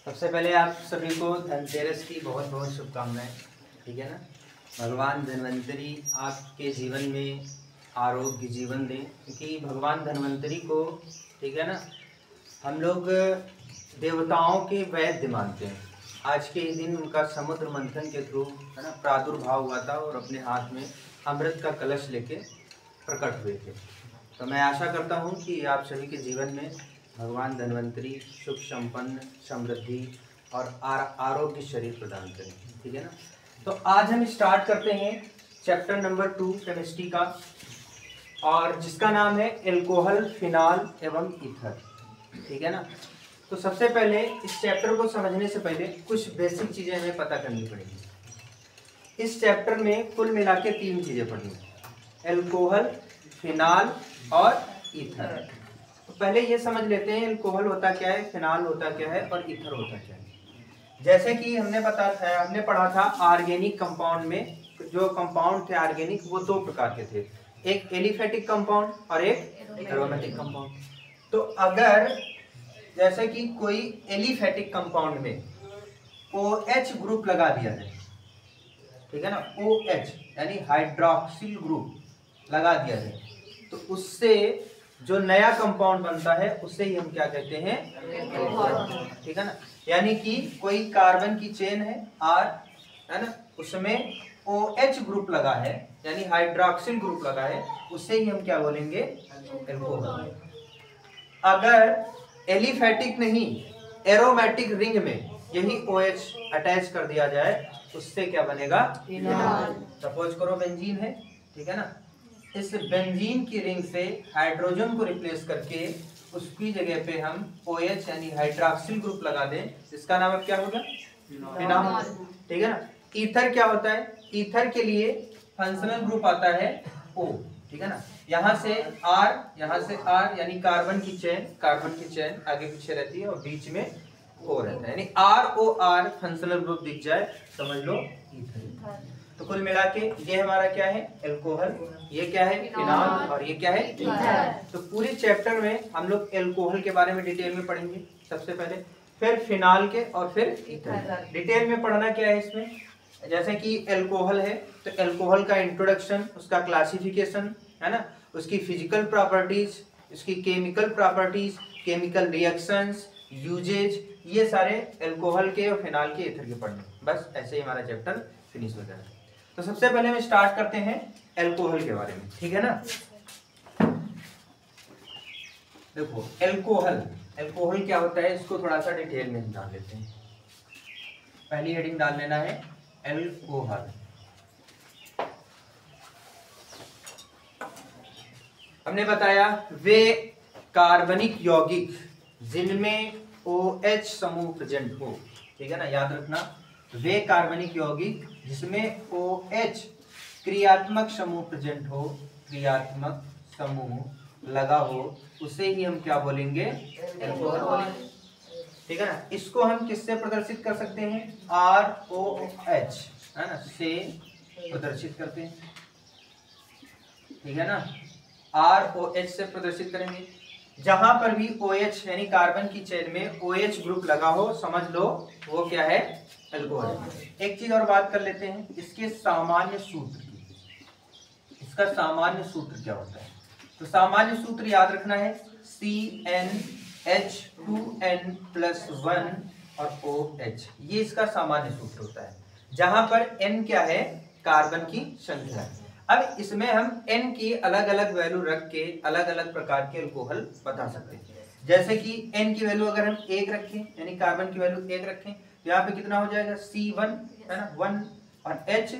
सबसे पहले आप सभी को धनतेरस की बहुत बहुत शुभकामनाएं। ठीक है ना। भगवान धन्वंतरी आपके जीवन में आरोग्य जीवन दें, क्योंकि भगवान धन्वंतरी को, ठीक है ना, हम लोग देवताओं के वैद्य मानते हैं। आज के ही दिन उनका समुद्र मंथन के थ्रू, है ना, प्रादुर्भाव हुआ था और अपने हाथ में अमृत का कलश लेके प्रकट हुए थे। तो मैं आशा करता हूँ कि आप सभी के जीवन में भगवान धन्वंतरी सुख संपन्न समृद्धि और आरोग्य शरीर प्रदान करें। ठीक है ना। तो आज हम स्टार्ट करते हैं चैप्टर नंबर 2 केमिस्ट्री का, और जिसका नाम है एल्कोहल, फिनाल एवं ईथर। ठीक है ना। तो सबसे पहले इस चैप्टर को समझने से पहले कुछ बेसिक चीजें हमें पता करनी पड़ेगी। इस चैप्टर में कुल मिला के 3 चीजें पढ़नी है, एल्कोहल, फिनाल और ईथर। तो पहले ये समझ लेते हैं एल्कोहल होता क्या है, फिनाल होता क्या है और ईथर होता क्या है। जैसे कि हमने पढ़ा था ऑर्गेनिक कंपाउंड में, जो कंपाउंड थे ऑर्गेनिक वो 2 प्रकार के थे, एक एलिफेटिक कंपाउंड और एक एरोमेटिक कंपाउंड। तो अगर जैसे कि कोई एलिफेटिक कंपाउंड में OH ग्रुप लगा दिया जाए, ठीक है ना, OH यानी हाइड्रोक्सिल ग्रुप लगा दिया जाए, तो उससे जो नया कंपाउंड बनता है उससे ही हम क्या कहते हैं, ठीक है ना। यानी कि कोई कार्बन की चेन है R, है ना, उसमें OH ग्रुप लगा है यानी हाइड्रोक्सिल ग्रुप लगा है, उससे ही हम क्या बोलेंगे, एल्कोहल। अगर एलिफेटिक नहीं एरोमेटिक रिंग में यही OH अटैच कर दिया जाए, उससे क्या बनेगा, सपोज करो बेंजीन है, ठीक है ना, इस बेंजीन की रिंग से हाइड्रोजन को रिप्लेस करके उसकी जगह पे हम OH यानी हाइड्रोक्सिल ग्रुप लगा दें, इसका नाम अब क्या होगा, फिनॉल। ठीक है ना। ईथर क्या होता है, ईथर के लिए फंक्शनल ग्रुप आता है O, ठीक है ना, यहाँ से R यानी कार्बन की चेन आगे पीछे रहती है और बीच में O रहता है, यानी ROR फंक्शनल ग्रुप दिख जाए समझ लो ईथर। तो कुल मिला के ये हमारा क्या है, एल्कोहल, ये क्या है, फिनॉल, और ये क्या है, ईथर। तो पूरे चैप्टर में हम लोग एल्कोहल के बारे में डिटेल में पढ़ेंगे सबसे पहले, फिर फिनॉल के, और फिर ईथर। डिटेल में पढ़ना क्या है इसमें, जैसे कि एल्कोहल है तो एल्कोहल का इंट्रोडक्शन, उसका क्लासिफिकेशन, है ना, उसकी फिजिकल प्रॉपर्टीज, उसकी chemical properties, chemical reactions, uses, ये सारे एल्कोहल के और फिनॉल के, ईथर के पढ़ने। बस ऐसे ही हमारा चैप्टर फिनिश हो जाएगा। तो सबसे पहले हम स्टार्ट करते हैं एल्कोहल के बारे में, ठीक है ना। देखो एल्कोहल क्या होता है, इसको थोड़ा सा डिटेल में जान लेते हैं। पहली हेडिंग डाल लेना है एल्कोहल। हमने बताया वे कार्बनिक यौगिक जिनमें OH समूह प्रेजेंट हो, ठीक है ना, याद रखना, वे कार्बनिक यौगिक जिसमें OH क्रियात्मक समूह प्रेजेंट हो, क्रियात्मक समूह लगा हो, उसे ही हम क्या बोलेंगे, एल्कोहल बोलेंगे। ठीक है ना। इसको हम किससे प्रदर्शित कर सकते हैं, ROH, है ना, से प्रदर्शित करते हैं, ठीक है ना, ROH से प्रदर्शित करेंगे। जहां पर भी OH यानी कार्बन की चेन में OH ग्रुप लगा हो, समझ लो वो क्या है, एल्कोहल। एक चीज और बात कर लेते हैं इसके सामान्य सूत्र की। इसका सामान्य सूत्र क्या होता है, तो सामान्य सूत्र याद रखना है CnH2n+1 और OH, ये इसका सामान्य सूत्र होता है, जहां पर n क्या है, कार्बन की संख्या है। अब इसमें हम n की अलग अलग वैल्यू रख के अलग अलग प्रकार के एल्कोहल बता सकते हैं। जैसे कि n की वैल्यू अगर हम 1 रखें, यानी कार्बन की वैल्यू 1 रखें, तो यहाँ पे कितना हो जाएगा, C1, है ना, 1, और H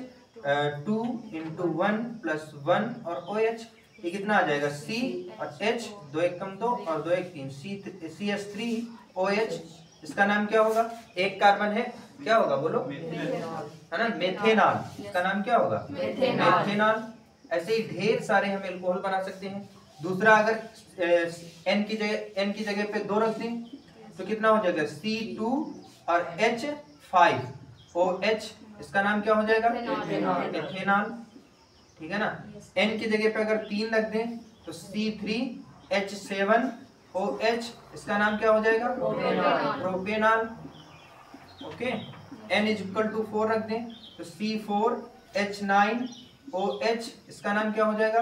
2 × 1 + 1 और OH, ये कितना आ जाएगा, C और H, 2 1 कम 2 और 2 1 3, CH3OH। इसका नाम क्या होगा, एक कार्बन है, क्या होगा बोलो, है ना, मेथेनॉल। इसका नाम क्या होगा, मेथेनॉल। ऐसे ही ढेर सारे हम एल्कोहल बना सकते हैं। दूसरा, अगर n की जगह पे 2 रख दें तो कितना हो जाएगा, C2 और H5OH, इसका नाम क्या हो जाएगा, एथेनॉल। ठीक है ना। n की जगह पे अगर 3 रख दें तो C3H7OH, इसका नाम क्या हो जाएगा, propanol. Okay, N is equal to 4 रख दें तो C4H9OH, इसका नाम क्या हो जाएगा?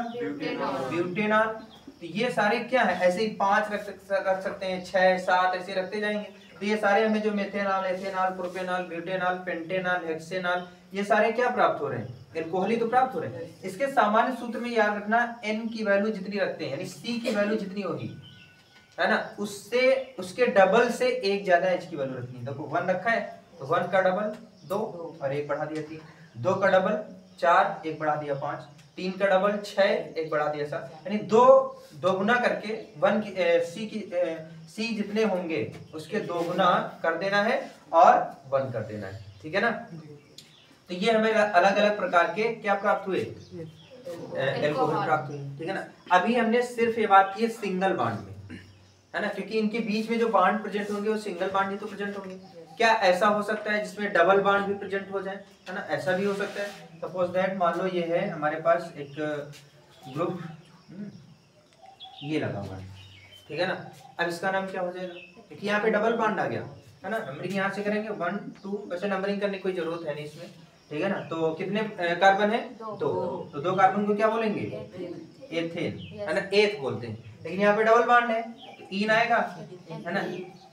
ब्यूटेनॉल। तो ये सारे क्या है, ऐसे ही 5 रख सकते हैं, 6 7 ऐसे रखते जाएंगे। तो ये सारे हमें जो methanol, ethanol, propanol, butanol, pentanol, hexanol, ये सारे क्या प्राप्त हो रहे हैं? एल्कोहल ही तो प्राप्त हो रहे हैं। इसके सामान्य सूत्र में याद रखना, N की वैल्यू जितनी रखते हैं यानी C की वैल्यू जितनी होगी है ना, उससे उसके डबल से एक ज्यादा H की वैल्यू रखनी है। देखो 1 रखा है तो 1 का डबल 2 और 1 बढ़ा दिया 3, 2 का डबल 4, 1 बढ़ा दिया 5, 3 का डबल 6, 1 बढ़ा दिया 7, यानी 2 गुना करके 1 की C जितने होंगे उसके 2 गुना कर देना है और 1 कर देना है, ठीक है ना। तो ये हमें अलग अलग प्रकार के क्या प्राप्त हुए, एल्कोहल प्राप्त हुए, ठीक है ना। अभी हमने सिर्फ ये बात की है सिंगल बॉन्ड में, है ना, क्योंकि इनके बीच में जो बॉन्ड प्रेजेंट होंगे वो सिंगल बॉन्ड ही तो प्रेजेंट होंगे। क्या ऐसा हो सकता है जिसमें डबल बॉन्ड भी प्रेजेंट हो जाए, है ना, ऐसा भी हो सकता है। सपोज दैट मान लो ये है हमारे पास एक ग्रुप, ये लगा हुआ है, ठीक है ना। अब इसका नाम क्या हो जाएगा, क्योंकि यहाँ पे डबल बॉन्ड आ गया, है ना। नंबरिंग यहाँ से करेंगे 1 2, वैसे नंबरिंग करने की कोई जरूरत है नहीं इसमें, ठीक है ना। तो कितने कार्बन है, 2, तो 2 कार्बन को क्या बोलेंगे, एथेन, है ना, एथ बोलते हैं। लेकिन यहाँ पे डबल बॉन्ड है तो ईन आएगा, है ना,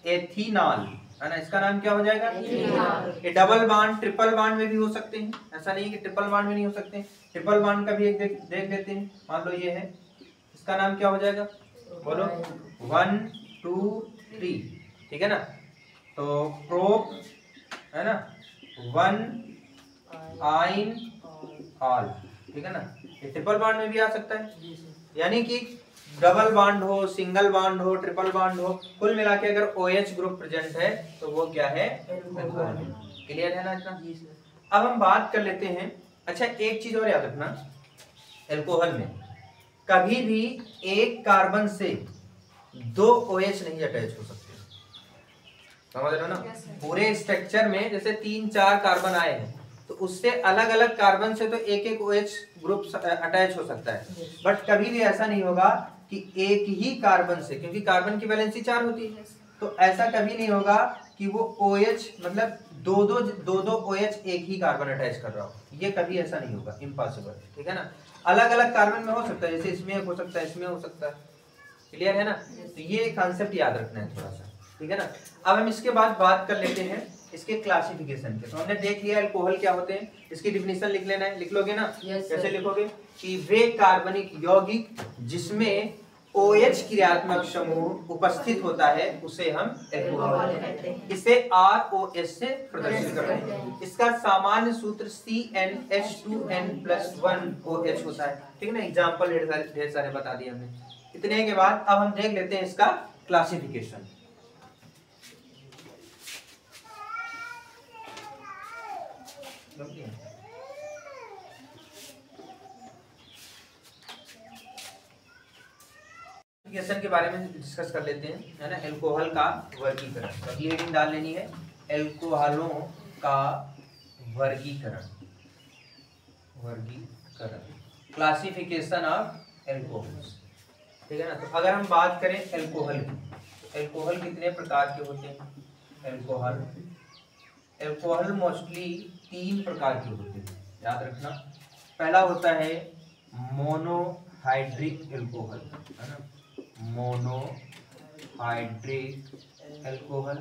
एथीनॉल, है ना, इसका नाम क्या हो जाएगा, ये डबल बॉन्ड ट्रिपल बॉन्ड में भी हो सकते हैं, ऐसा नहीं है कि ट्रिपल बॉन्ड में नहीं हो सकते। ट्रिपल बॉन्ड का भी एक देख लेते हैं। मान लो ये है, इसका नाम क्या हो जाएगा, बोलो 1 2 3, ठीक है ना। तो प्रोप, है ना, 1 आइन ऑल, ठीक है ना। ये ट्रिपल बॉन्ड में भी आ सकता है, यानी कि डबल बॉन्ड हो, सिंगल बॉन्ड हो, ट्रिपल बॉन्ड हो, कुल मिला के अगर OH ग्रुप प्रेजेंट है तो वो क्या है, एल्कोहल। क्लियर है ना इतना। अब हम बात कर लेते हैं, अच्छा एक चीज और याद रखना, एल्कोहल में कभी भी एक कार्बन से 2 OH नहीं अटैच हो सकते, समझ रहे हो ना। पूरे स्ट्रक्चर में जैसे 3-4 कार्बन आए हैं तो उससे अलग अलग कार्बन से तो एक OH ग्रुप अटैच हो सकता है, बट कभी भी ऐसा नहीं होगा कि एक ही कार्बन से, क्योंकि कार्बन की वैलेंसी 4 होती है, तो ऐसा कभी नहीं होगा कि वो OH मतलब दो OH एक ही कार्बन अटैच कर रहा हो, ये कभी ऐसा नहीं होगा, इम्पॉसिबल, ठीक है ना। अलग अलग कार्बन में हो सकता है, जैसे इसमें हो सकता है, इसमें हो सकता है, क्लियर है ना। तो ये कॉन्सेप्ट याद रखना है थोड़ा सा, ठीक है ना। अब हम इसके बाद बात कर लेते हैं इसके क्लासिफिकेशन के। तो हमने देख लिया एल्कोहल क्या होते हैं, इसकी डिफिनीशन लिख लेना है, लिख लोगे ना, कैसे लिखोगे कि वे कार्बनिक यौगिक जिसमें OH क्रियात्मक समूह उपस्थित होता है उसे हम एल्कोहल कहते हैं। इसे ROS से प्रदर्शित करते हैं। इसका सामान्य सूत्र CnH2n+1OH होता है, ठीक है ना। एग्जाम्पल ढेर सारे बता दिए हमने। इतने के बाद अब हम देख लेते हैं इसका क्लासिफिकेशन। के बारे में डिस्कस कर लेते हैं, है ना। एल्कोहल का वर्गीकरण, तो हेडिंग डाल लेनी है, एल्कोहलों का वर्गीकरण, क्लासिफिकेशन ऑफ एल्कोहल्स, ठीक है ना। तो अगर हम बात करें एल्कोहल की, तो एल्कोहल कितने प्रकार के होते हैं। एल्कोहल मोस्टली 3 प्रकार के होते हैं, याद रखना। पहला होता है मोनोहाइड्रिक एल्कोहल, है ना, मोनोहाइड्रिक एल्कोहल।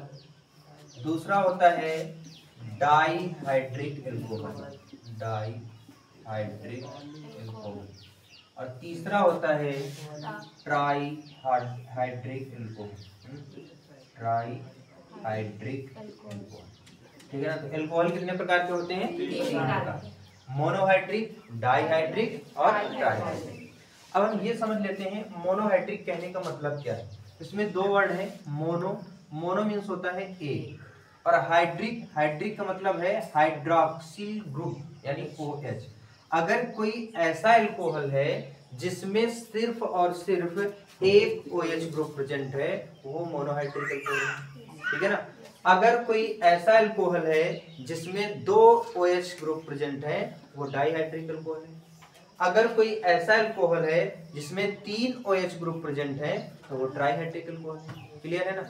दूसरा होता है डाईहाइड्रिक एल्कोहल, डाईहाइड्रिक एल्कोहल। और तीसरा होता है ट्राईहाइड्रिक एल्कोहल, ट्राईहाइड्रिक एल्कोहल, ठीक है ना। तो एल्कोहल कितने प्रकार के होते हैं, 3 प्रकार, मोनोहाइड्रिक, डाईहाइड्रिक और ट्राईहाइड्रिक। अब हम ये समझ लेते हैं मोनोहाइड्रिक कहने का मतलब क्या है। इसमें 2 वर्ड है, मोनो मीन्स होता है एक, और हाइड्रिक का मतलब है हाइड्रोक्सिल ग्रुप यानी OH। अगर कोई ऐसा एल्कोहल है जिसमें सिर्फ और सिर्फ एक OH ग्रुप प्रेजेंट है वो मोनोहाइड्रिक एल्कोहल है, ठीक है ना। अगर कोई ऐसा एल्कोहल है जिसमें 2 OH ग्रुप प्रेजेंट है वो डाईहाइड्रिक एल्कोहल है। अगर कोई ऐसा एल्कोहल है जिसमें 3 OH ग्रुप प्रेजेंट है तो वो ट्राईहाइड्रिक एल्कोहल है। क्लियर है ना।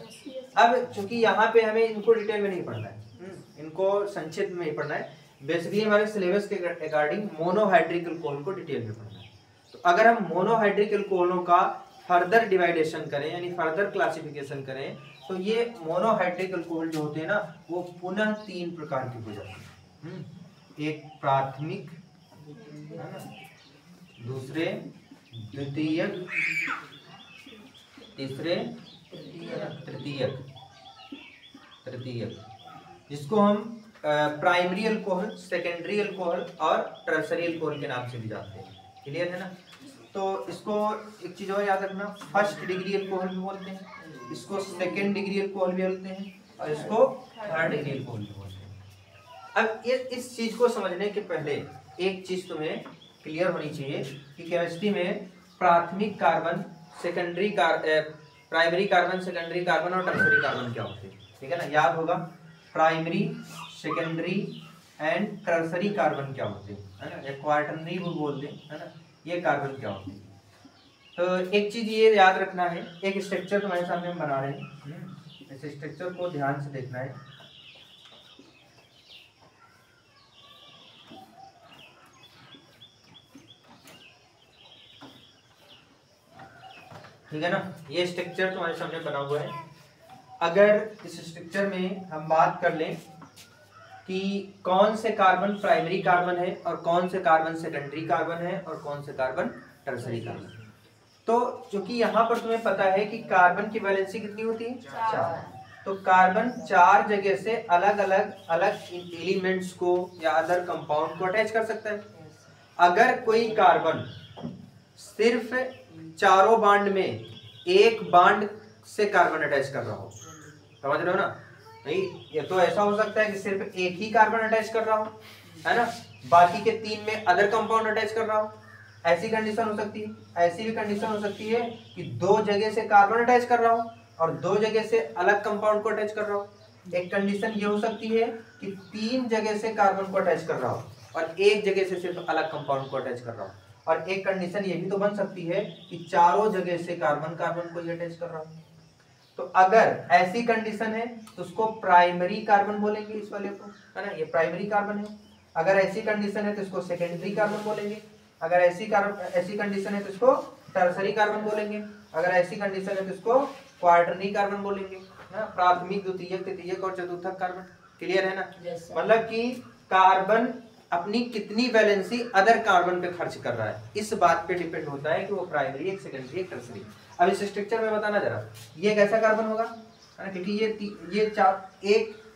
अब चूंकि यहाँ पे हमें इनको डिटेल में नहीं पढ़ना है, इनको संक्षिप्त में ही पढ़ना है। बेसिकली हमारे सिलेबस के अकॉर्डिंग मोनोहाइड्रिक अल्कोहल को डिटेल में पढ़ना है। तो अगर हम मोनोहाइड्रिक अल्कोहलों का फर्दर डिवाइडेशन करें यानी फर्दर क्लासिफिकेशन करें तो ये मोनोहाइड्रिक अल्कोहल जो होते हैं ना वो पुनः 3 प्रकार के हो जाते हैं। एक प्राथमिक, है ना, दूसरे द्वितीयक, तीसरे तृतीयक, जिसको हम प्राइमरी अल्कोहल, सेकेंडरी अल्कोहल और टर्सरी अल्कोहल के नाम से भी जानते हैं। क्लियर है ना। तो इसको एक चीज और याद रखना, फर्स्ट डिग्री अल्कोहल भी बोलते हैं, इसको सेकेंड डिग्री अल्कोहल भी बोलते हैं और इसको थर्ड डिग्री अल्कोहल भी बोलते हैं। अब इस चीज को समझने के पहले एक चीज तुम्हें क्लियर होनी चाहिए कि केमिस्ट्री में प्राथमिक carbon, secondary primary carbon, secondary carbon और टर्सरी कार्बन क्या होते हैं। ठीक है ना, याद होगा primary, secondary and tertiary carbon क्या होते हैं, है ना, या क्वार्टरनरी भी बोलते हैं, है ना, ये कार्बन क्या होते हैं। तो एक चीज ये याद रखना है, एक स्ट्रक्चर तुम्हारे सामने हम बना रहे हैं, इस स्ट्रक्चर को ध्यान से देखना है। ठीक है ना, ये स्ट्रक्चर तुम्हारे सामने बना हुआ है। अगर इस स्ट्रक्चर में हम बात कर लें कि कौन से कार्बन प्राइमरी कार्बन है और कौन से कार्बन सेकेंडरी कार्बन है और कौन से कार्बन टर्सरी कार्बन है, तो क्योंकि यहाँ पर तुम्हें पता है कि कार्बन की वैलेंसी कितनी होती है, 4। तो कार्बन 4 जगह से अलग अलग एलिमेंट्स को या अदर कंपाउंड को अटैच कर सकता है। अगर कोई कार्बन सिर्फ चारों बांड में एक बांड से कार्बन अटैच कर रहा हो, समझ रहे हो ना, नहीं ये तो ऐसा हो सकता है कि सिर्फ एक ही कार्बन अटैच कर रहा हो, है ना, बाकी के 3 में अदर कंपाउंड अटैच कर रहा हो, ऐसी कंडीशन हो सकती है। ऐसी भी कंडीशन हो सकती है कि 2 जगह से कार्बन अटैच कर रहा हो और 2 जगह से अलग कंपाउंड को अटैच कर रहा हो। एक कंडीशन ये हो सकती है कि 3 जगह से कार्बन को अटैच कर रहा हो और 1 जगह से सिर्फ अलग कंपाउंड को अटैच कर रहा हो। और एक कंडीशन ये भी तो बन सकती है कि चारों जगह से कार्बन को ही अटैच कर रहा हो। तो अगर ऐसी कंडीशन है तो उसको प्राइमरी कार्बन बोलेंगे, इस वाले को, है ना, ये प्राइमरी कार्बन है। अगर ऐसी कंडीशन है तो इसको सेकेंडरी कार्बन बोलेंगे। अगर ऐसी कंडीशन है तो इसको टर्सरी कार्बन बोलेंगे। अगर ऐसी कंडीशन है तो इसको क्वार्टरनरी कार्बन बोलेंगे, ना, प्राथमिक, द्वितीयक, तृतीयक और चतुर्थक कार्बन। क्लियर है ना। मतलब कि कार्बन अपनी कितनी वैलेंसी अदर कार्बन पे खर्च कर रहा है, इस बात पे डिपेंड होता है कि वो प्राइमरी, एक सेकेंडरी, एक टर्सरी। अब इस स्ट्रक्चर में बताना जरा, ये कैसा कार्बन होगा, है ना, क्योंकि ये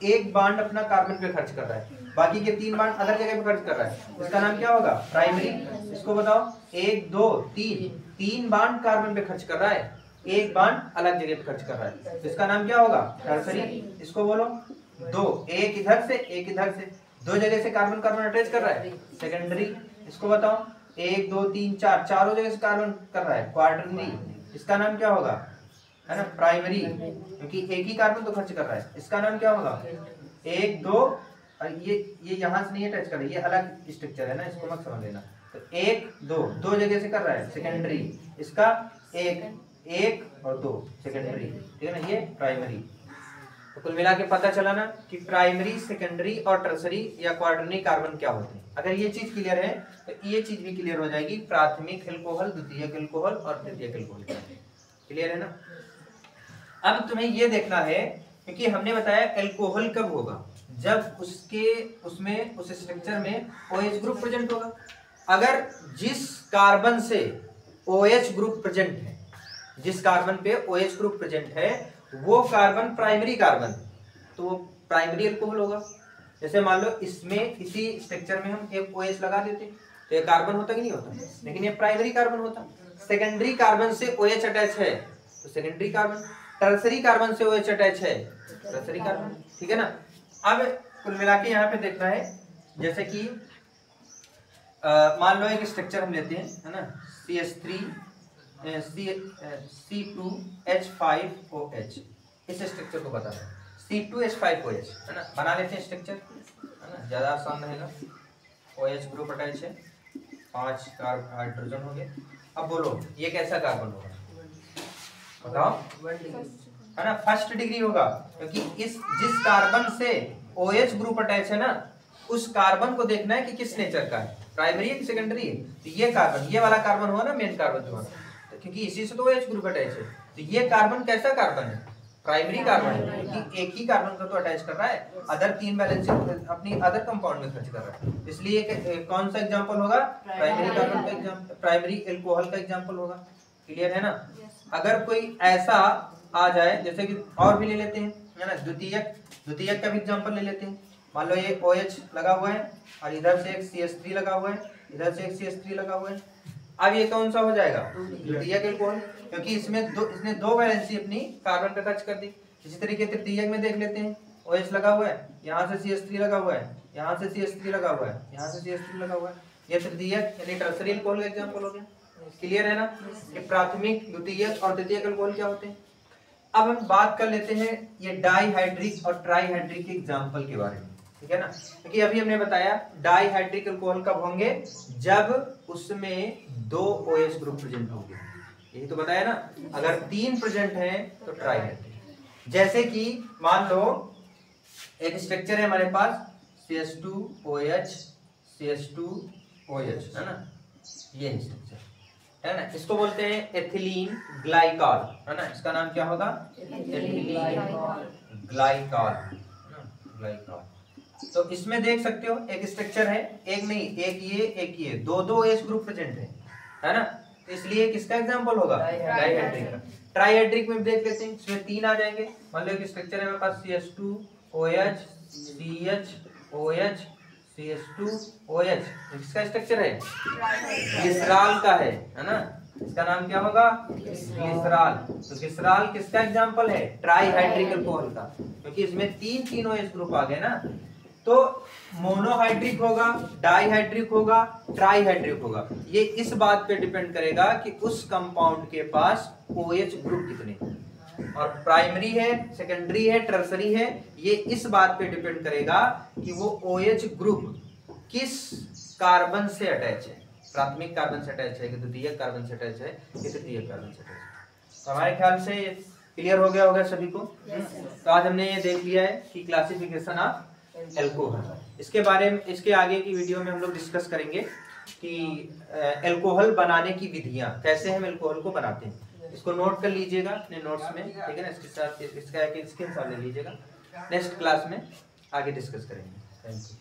एक बांड अपना कार्बन पे खर्च कर रहा है, बाकी के 3 बांड अदर जगह पे खर्च कर रहा है, इसका नाम क्या होगा, प्राइमरी। इसको बताओ, 1 2 3 बांड कार्बन पे खर्च कर रहा है, 1 बांड अलग जगह पे खर्च कर रहा है, इसका नाम क्या होगा, टर्सरी। इसको बोलो 2, एक इधर से एक इधर से 2 जगह से कार्बन अटैच कर रहा है, सेकेंडरी। इसको बताओ 1 2 3 4 चारों जगह से कार्बन कर रहा है, क्वार्टरनरी। इसका नाम क्या होगा, है ना, प्राइमरी, क्योंकि एक ही कार्बन तो खर्च कर रहा है। इसका नाम क्या होगा, 1 2, और ये यहाँ से नहीं अटैच कर रहा है, ये अलग स्ट्रक्चर है ना, इसको मत समझ लेना। तो 1 2 जगह से कर रहा है, सेकेंडरी। इसका 1 और 2 सेकेंडरी, ठीक है ना, ये प्राइमरी। तो कुल मिला के पता चला ना कि प्राइमरी, सेकेंडरी और टर्सरी या क्वार्टरनरी कार्बन क्या होते हैं। अगर ये चीज क्लियर है तो ये चीज भी क्लियर हो जाएगी, प्राथमिक अल्कोहल, द्वितीयक अल्कोहल और तृतीयक अल्कोहल। क्लियर है ना। अब तुम्हें ये देखना है, क्योंकि हमने बताया अल्कोहल कब होगा, जब उस स्ट्रक्चर में OH ग्रुप प्रेजेंट होगा। अगर जिस कार्बन से OH ग्रुप प्रेजेंट है, जिस कार्बन पे OH ग्रुप प्रेजेंट है वो कार्बन प्राइमरी कार्बन, तो वो प्राइमरी अल्कोहल होगा। जैसे मान लो इसमें इसी स्ट्रक्चर में हम एक OH लगा देते तो ये कार्बन होता कि नहीं होता, लेकिन ये प्राइमरी कार्बन होता। सेकेंडरी कार्बन से OH अटैच है तो सेकेंडरी कार्बन, टर्सरी कार्बन से OH अटैच है टर्सरी कार्बन, ठीक है ना। अब कुल मिला के यहाँ पे देखना है, जैसे कि मान लो एक स्ट्रक्चर हम लेते हैं, है ना, C2H5OH, इस स्ट्रक्चर को बताना है, C2H5OH, है ना, बना लेते हैं स्ट्रक्चर, है ना, ज्यादा आसान रहेगा। OH ग्रुप अटैच है, 5 हाइड्रोजन हो गए। अब बोलो ये कैसा कार्बन होगा, बताओ, है ना, फर्स्ट डिग्री होगा, क्योंकि इस जिस कार्बन से OH ग्रुप अटैच है ना, उस कार्बन को देखना है कि किस नेचर का है, प्राइमरी है कि सेकेंडरी है। तो ये कार्बन, ये वाला कार्बन हुआ ना मेन कार्बन तुम्हारा, तो क्योंकि इसी से तो OH ग्रुप अटैच है, तो ये कार्बन कैसा कार्बन है, प्राइमरी कार्बन है, क्योंकि एक ही कार्बन का तो अटैच कर रहा है, अदर 3 वैलेंसी अपनी अदर कंपाउंड में खर्च कर रहा है, इसलिए कौन सा एग्जांपल होगा, प्राइमरी कार्बन का एग्जांपल, प्राइमरी अल्कोहल का एग्जांपल होगा। क्लियर है ना। अगर कोई ऐसा आ जाए, जैसे कि और भी ले लेते हैं, है ना, द्वितीयक का भी एग्जांपल ले लेते हैं। मान लो ये OH लगा हुआ है और इधर से एक CH3 लगा हुआ है, इधर से एक CH3 लगा हुआ है। अब ये कौन सा हो जाएगा, द्वितीयक अल्कोहल, क्योंकि इसने 2 वैलेंसी अपनी कार्बन पे खर्च कर दी। इसी तरीके से तृतीयक में देख लेते हैं, OH लगा हुआ है, यहाँ से CH3 लगा हुआ है, यहाँ से CH3 लगा हुआ है, यहाँ से CH3 लगा हुआ है, ये तृतीयक यानी टर्सरी अल्कोहल का एग्जांपल हो गया। क्लियर है ना। ये प्राथमिक, द्वितीयक और तृतीयक अल्कोहल क्या होते हैं। अब हम बात कर लेते हैं ये डाईहाइड्रिक और ट्राईहाइड्रिक के एग्जांपल के बारे में, ठीक है ना, क्योंकि अभी हमने बताया डाईहाइड्रिक अल्कोहल कब होंगे, जब उसमें 2 OH ग्रुप प्रेजेंट होंगे, यही तो बताया ना। अगर 3 प्रेजेंट हैं तो ट्राईहाइड्रिक। जैसे कि मान लो एक स्ट्रक्चर है हमारे पास CH2OH CH2OH, है ना, ये स्ट्रक्चर है ना, इसको बोलते हैं एथिलीन ग्लाइकॉल, है ना, इसका नाम क्या होगा, एथिलीन ग्लाइकॉल। तो इसमें देख सकते हो एक स्ट्रक्चर है, एक नहीं, एक ये 2 OH ग्रुप प्रेजेंट है ना, तो इसलिए किसका एग्जांपल होगा, डाईहाइड्रिक का। ट्राईहाइड्रिक में देख लेते हैं, इसमें 3 आ जाएंगे। मान लो एक स्ट्रक्चर है मेरे पास CH2OH CHOH CH2OH, इसका स्ट्रक्चर है ग्लिसरॉल का है ना, इसका नाम क्या होगा, ग्लिसरॉल। तो ग्लिसरॉल किसका एग्जांपल है, ट्राईहाइड्रिक अल्कोहल का, क्योंकि इसमें 3 OH ग्रुप आ गए ना। तो मोनोहाइड्रिक होगा, डाईहाइड्रिक होगा, ट्राईहाइड्रिक होगा, ये इस बात पे डिपेंड करेगा कि उस कंपाउंड के पास OH ग्रुप कितने हैं, और प्राइमरी है, सेकेंडरी है, टर्सरी है, ये इस बात पे डिपेंड करेगा कि वो OH ग्रुप किस कार्बन से अटैच है, प्राथमिक कार्बन से अटैच है कि द्वितीयक कार्बन से अटैच है कि तृतीयक कार्बन से अटैच है। तो हमारे ख्याल से क्लियर हो गया होगा सभी को। तो आज हमने ये देख लिया है कि क्लासिफिकेशन ऑफ एल्कोहल। इसके बारे में, इसके आगे की वीडियो में हम लोग डिस्कस करेंगे कि एल्कोहल बनाने की विधियां, कैसे हम एल्कोहल को बनाते हैं। इसको नोट कर लीजिएगा अपने नोट्स में, ठीक है ना, इसके साथ इसका स्क्रीनशॉट ले लीजिएगा। नेक्स्ट क्लास में आगे डिस्कस करेंगे। Thank you.